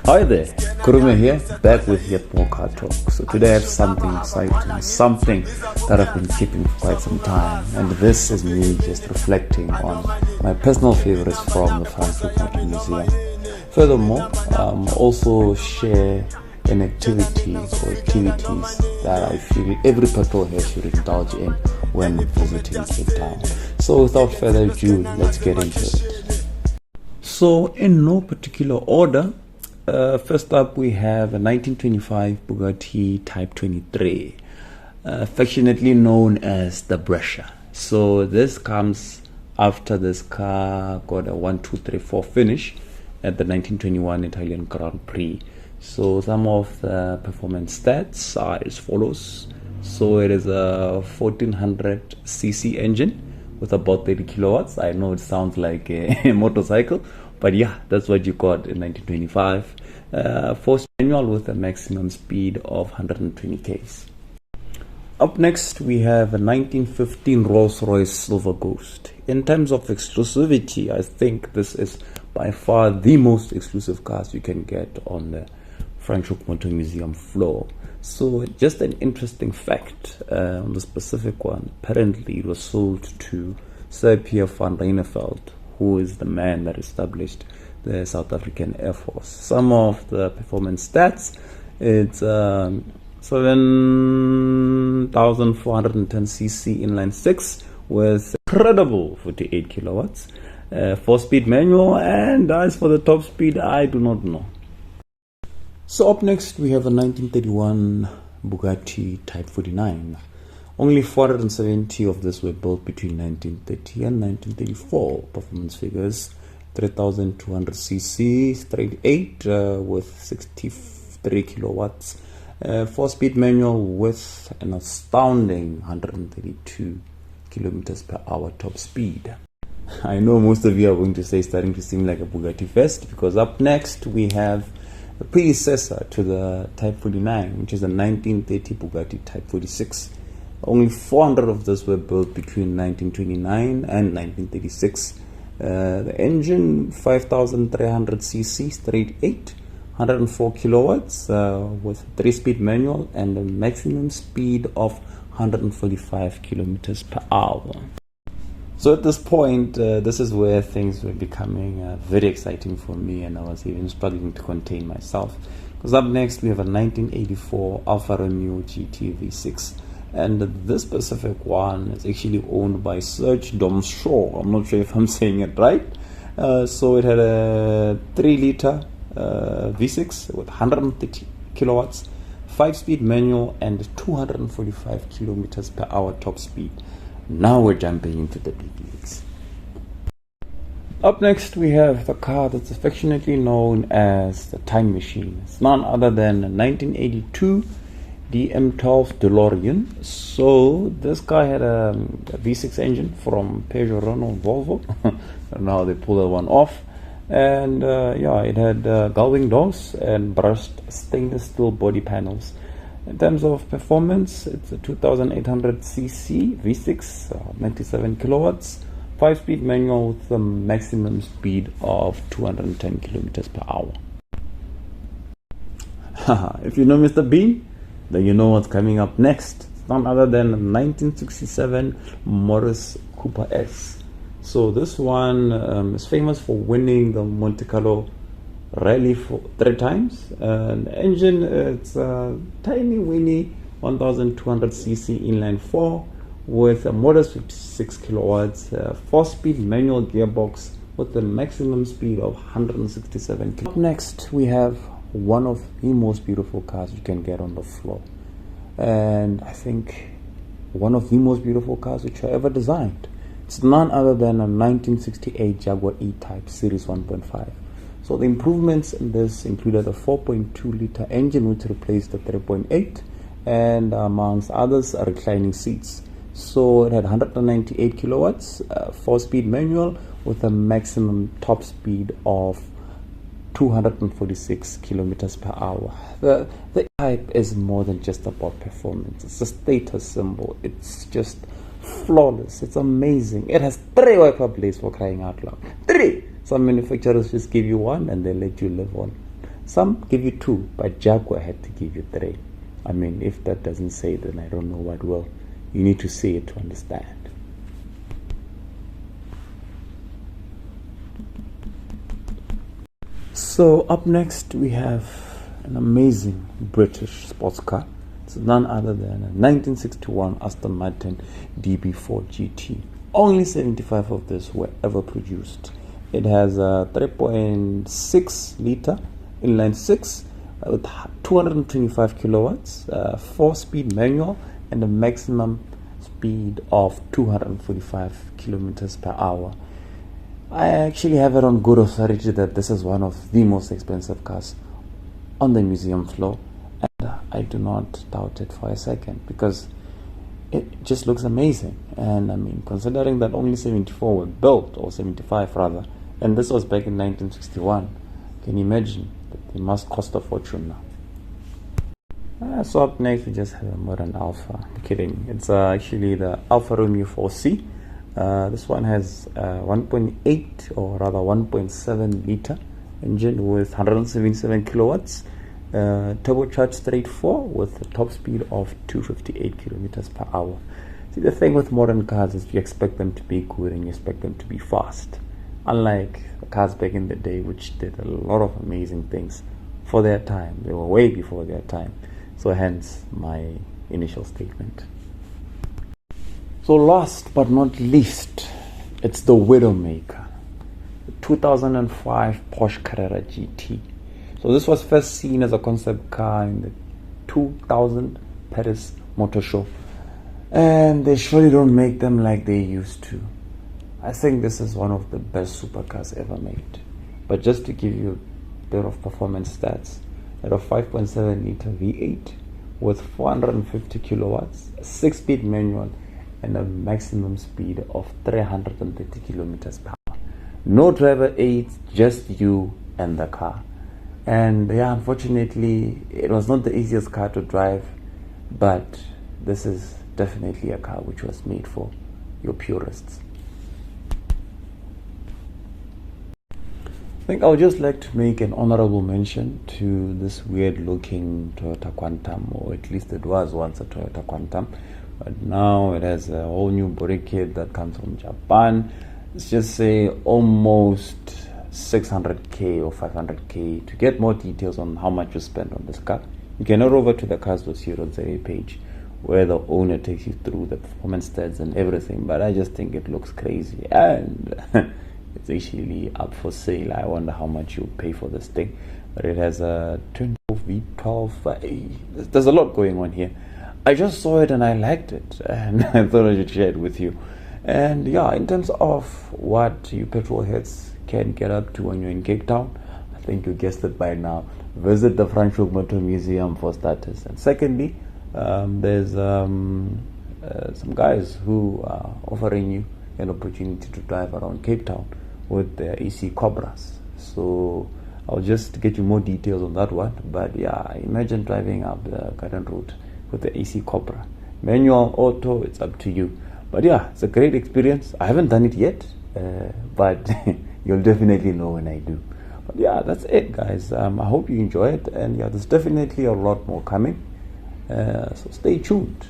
Hi there, Kurume here, back with yet more car talk. So today I have something exciting, something that I've been keeping for quite some time, and this is me just reflecting on my personal favorites from the Franschoek Motor Museum. Furthermore, also share an activity or activities that I feel every petrol head should indulge in when visiting Cape Town. So without further ado, let's get into it. So in no particular order, first up we have a 1925 Bugatti Type 23, affectionately known as the Brescia. So this comes after this car got a 1, 2, 3, 4 finish at the 1921 Italian Grand Prix. So some of the performance stats are as follows. So it is a 1400cc engine with about 30 kilowatts. I know it sounds like a motorcycle, but yeah, that's what you got in 1925. 4-speed manual with a maximum speed of 120 k's. Up next, we have a 1915 Rolls-Royce Silver Ghost. In terms of exclusivity, I think this is by far the most exclusive cars you can get on the Franschoek Motor Museum floor. So just an interesting fact on the specific one, apparently it was sold to Sir Pierre van Ryneveld, who is the man that established the South African Air Force. Some of the performance stats, it's 7,410cc inline 6 with incredible 48 kilowatts, 4-speed manual, and as for the top speed, I do not know. So up next we have a 1931 Bugatti Type 49. Only 470 of this were built between 1930 and 1934. Performance figures: 3,200cc straight 8 with 63 kilowatts, 4-speed manual with an astounding 132 kilometers per hour top speed. I know most of you are going to say starting to seem like a Bugatti fest, because up next we have the predecessor to the Type 49, which is a 1930 Bugatti Type 46. Only 400 of those were built between 1929 and 1936. The engine, 5,300cc straight 8, 104 kilowatts with 3-speed manual and a maximum speed of 145 kilometers per hour. So at this point, this is where things were becoming very exciting for me, and I was even struggling to contain myself. Because up next we have a 1984 Alfa Romeo GT V6, and this specific one is actually owned by Serge Domshaw. I'm not sure if I'm saying it right. So it had a 3-liter V6 with 130 kilowatts, 5-speed manual, and 245 kilometers per hour top speed. Now we're jumping into the big leagues. Up next we have the car that's affectionately known as the Time Machine. It's none other than a 1982 DM12 DeLorean. So this guy had a V6 engine from Peugeot, Renault, Volvo. I don't know how they pull that one off. And yeah, it had gull-wing doors and brushed stainless steel body panels. In terms of performance, it's a 2,800cc V6, 97 kilowatts, 5-speed manual with a maximum speed of 210 kilometers per hour. If you know Mr. Bean, then you know what's coming up next. It's none other than a 1967 Morris Cooper S. So this one is famous for winning the Monte Carlo Rally for 3 times. The engine, it's a tiny weeny 1,200cc inline 4 with a modest 56 kilowatts, 4-speed manual gearbox with a maximum speed of 167 kilowatts. Up next we have one of the most beautiful cars you can get on the floor, and I think one of the most beautiful cars which are ever designed. It's none other than a 1968 Jaguar E-Type Series 1.5. So the improvements in this included a 4.2-liter engine which replaced the 3.8, and amongst others, reclining seats. So it had 198 kilowatts, 4-speed manual with a maximum top speed of 246 kilometers per hour. The Type is more than just about performance. It's a status symbol. It's just flawless. It's amazing. It has 3 wiper blades, for crying out loud. 3! Some manufacturers just give you one and they let you live on. Some give you 2, but Jaguar had to give you 3. I mean, if that doesn't say it, then I don't know what will. You need to see it to understand. So up next we have an amazing British sports car. It's none other than a 1961 Aston Martin DB4 GT. Only 75 of this were ever produced. It has a 3.6 liter inline 6 with 225 kilowatts, 4-speed manual, and a maximum speed of 245 kilometers per hour. I actually have it on good authority that this is one of the most expensive cars on the museum floor, and I do not doubt it for a second because it just looks amazing. And I mean, considering that only 74 were built, or 75 rather, and this was back in 1961, can you imagine that they must cost a fortune now? So up next we just have a modern Alfa. I'm kidding, it's actually the Alfa Romeo 4C. This one has 1.8 or rather 1.7 liter engine with 177 kilowatts, turbocharged straight 4 with a top speed of 258 kilometers per hour. See, the thing with modern cars is you expect them to be good and you expect them to be fast, unlike the cars back in the day, which did a lot of amazing things for their time. They were way before their time. So hence my initial statement. So last but not least, it's the Widowmaker, the 2005 Porsche Carrera GT. So this was first seen as a concept car in the 2000 Paris Motor Show, and they surely don't make them like they used to. I think this is one of the best supercars ever made. But just to give you a bit of performance stats, at a 5.7 liter V8 with 450 kilowatts, a 6-speed manual, and a maximum speed of 330 kilometers per hour. No driver aids, just you and the car. And yeah, unfortunately, it was not the easiest car to drive, but this is definitely a car which was made for your purists. I think I would just like to make an honorable mention to this weird looking Toyota Quantum, or at least it was once a Toyota Quantum, but now it has a whole new body kit that comes from Japan. Let's just say almost 600k or 500k. To get more details on how much you spend on this car, you can head over to the cars.co.za page, where the owner takes you through the performance stats and everything. But I just think it looks crazy, and it's actually up for sale. I wonder how much you'll pay for this thing. But it has a twin V12. There's a lot going on here. I just saw it and I liked it, and I thought I should share it with you. And yeah, in terms of what you petrol heads can get up to when you're in Cape Town, I think you guessed it by now. Visit the Franschoek Motor Museum for starters. And secondly, there's some guys who are offering you an opportunity to drive around Cape Town with their AC Cobras. So I'll just get you more details on that one. But yeah, imagine driving up the Garden Road with the AC Cobra. Manual, auto, it's up to you. But yeah, it's a great experience. I haven't done it yet, but you'll definitely know when I do. But yeah, that's it, guys. I hope you enjoy it, and yeah, there's definitely a lot more coming. So stay tuned.